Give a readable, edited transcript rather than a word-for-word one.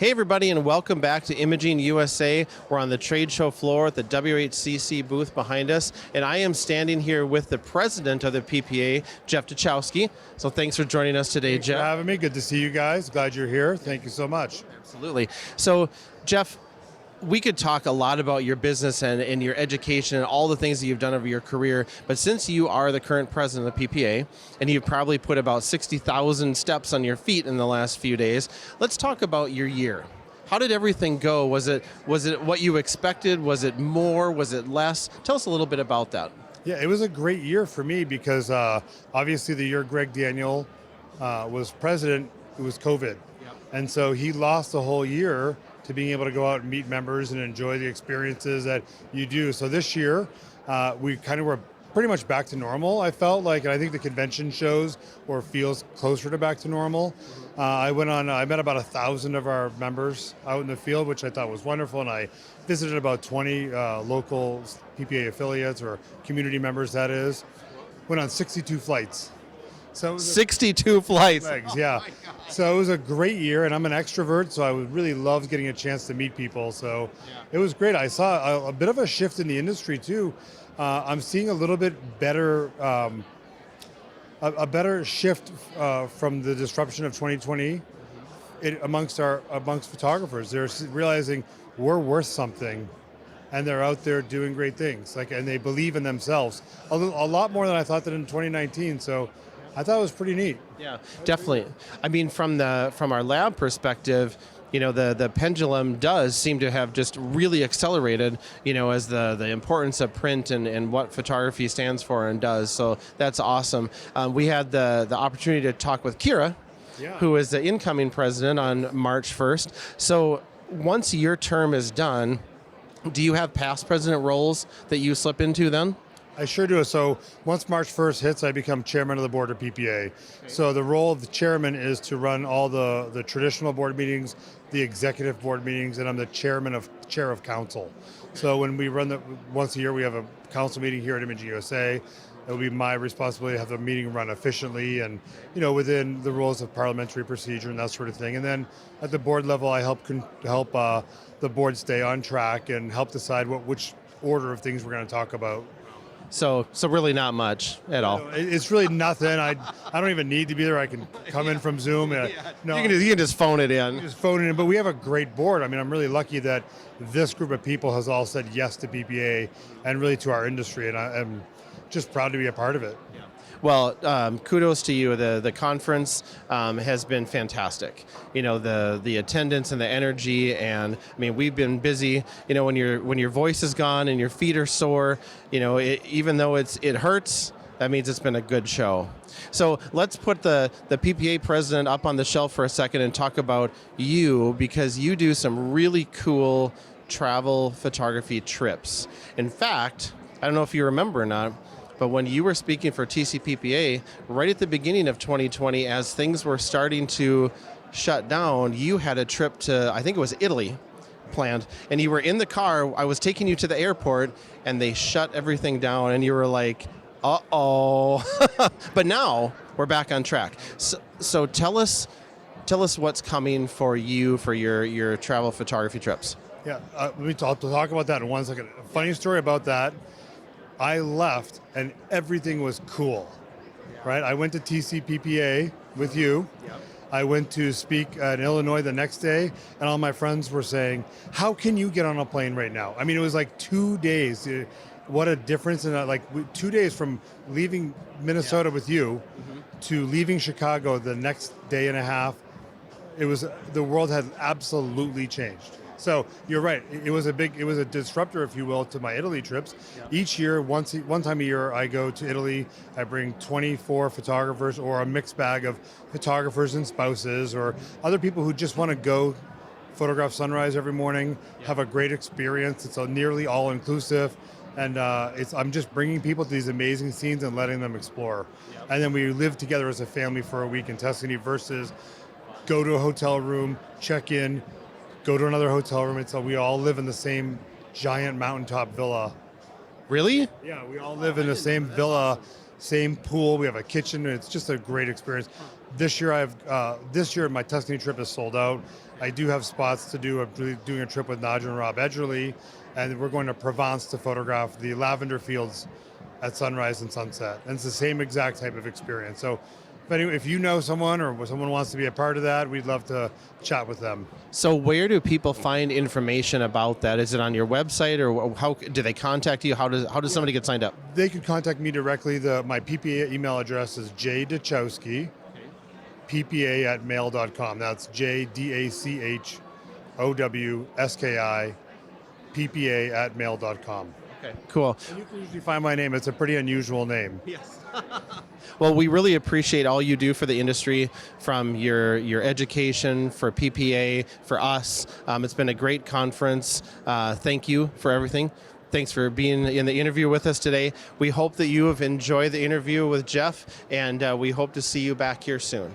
Hey everybody, and welcome back to Imaging USA. We're on the trade show floor at the Whcc booth behind us, and I am standing here with the president of the PPA, Jeff Dachowski. So thanks for joining us today, Thanks Jeff. for having me. Good to see you guys. Glad you're here. Thank you so much. Absolutely. So, Jeff, we could talk a lot about your business and your education and all the things that you've done over your career, but since you are the current president of the PPA, and you've probably put about 60,000 steps on your feet in the last few days, let's talk about your year. How did everything go? Was it what you expected? Was it more? Was it less? Tell us a little bit about that. Yeah, it was a great year for me because obviously the year Greg Daniel was president, it was COVID. Yep. And so he lost the whole year to being able to go out and meet members and enjoy the experiences that you do. So this year, we kind of were pretty much back to normal, I felt like, and I think the convention shows or feels closer to back to normal. I met about 1,000 of our members out in the field, which I thought was wonderful, and I visited about 20 local PPA affiliates or community members, that is. Went on 62 flights. So 62 flights. Legs, yeah. So it was a great year, and I'm an extrovert, so I really loved getting a chance to meet people. So It was great. I saw a bit of a shift in the industry too. I'm seeing a little bit better, a better shift from the disruption of 2020 amongst photographers. They're realizing we're worth something, and they're out there doing great things. And they believe in themselves a lot more than I thought that in 2019. So I thought it was pretty neat. Yeah, definitely. I mean, from our lab perspective, the pendulum does seem to have just really accelerated, as the importance of print and what photography stands for and does. So that's awesome. We had the opportunity to talk with Kira, who is the incoming president on March 1st. So once your term is done, do you have past president roles that you slip into then? I sure do. So once March 1st hits, I become chairman of the board of PPA. Okay. So the role of the chairman is to run all the traditional board meetings, the executive board meetings, and I'm the chair of council. So when we run once a year, we have a council meeting here at Imaging USA. It will be my responsibility to have the meeting run efficiently and within the rules of parliamentary procedure and that sort of thing. And then at the board level, I help the board stay on track and help decide which order of things we're going to talk about. So really not much at all. It's really nothing. I don't even need to be there. I can come in from Zoom. No, you can just phone it in. Just phone it in. But we have a great board. I mean, I'm really lucky that this group of people has all said yes to PPA and really to our industry, and I'm just proud to be a part of it. Yeah. Well, kudos to you. The conference has been fantastic. The attendance and the energy, and I mean, we've been busy. When your voice is gone and your feet are sore, even though it hurts, that means it's been a good show. So let's put the PPA president up on the shelf for a second and talk about you, because you do some really cool travel photography trips. In fact, I don't know if you remember or not, but when you were speaking for TCPPA, right at the beginning of 2020, as things were starting to shut down, you had a trip to, I think it was Italy, planned. And you were in the car, I was taking you to the airport, and they shut everything down, and you were like, uh-oh. But now, we're back on track. So tell us what's coming for you for your travel photography trips. Yeah, let me talk about that in 1 second. A funny story about that. I left and everything was cool, right? I went to TCPPA with you. Yep. I went to speak in Illinois the next day, and all my friends were saying, how can you get on a plane right now? I mean, it was like 2 days. What a difference in that, 2 days from leaving Minnesota with you to leaving Chicago the next day and a half. The world had absolutely changed. So you're right. It was a disruptor, if you will, to my Italy trips. Yeah. Each year, one time a year, I go to Italy. I bring 24 photographers or a mixed bag of photographers and spouses or other people who just want to go photograph sunrise every morning, have a great experience. It's nearly all inclusive. And I'm just bringing people to these amazing scenes and letting them explore. Yep. And then we live together as a family for a week in Tuscany versus go to a hotel room, check in, go to another hotel room. We all live in the same giant mountaintop villa. Really? Yeah, we all live in the same villa same pool. We have a kitchen. It's just a great experience. This year, my Tuscany trip is sold out. I do have spots to doing a trip with Nadja and Rob Edgerly, and we're going to Provence to photograph the lavender fields at sunrise and sunset. And it's the same exact type of experience. So if you know someone or someone wants to be a part of that, we'd love to chat with them. So where do people find information about that? Is it on your website, or how do they contact you? How does somebody get signed up? They could contact me directly. My PPA email address is jdachowski, PPA@mail.com. That's JDACHOWSKI, PPA@mail.com. Okay, cool. And you can usually find my name. It's a pretty unusual name. Yes. Well, we really appreciate all you do for the industry, from your education, for PPA, for us. It's been a great conference. Thank you for everything. Thanks for being in the interview with us today. We hope that you have enjoyed the interview with Jeff, and we hope to see you back here soon.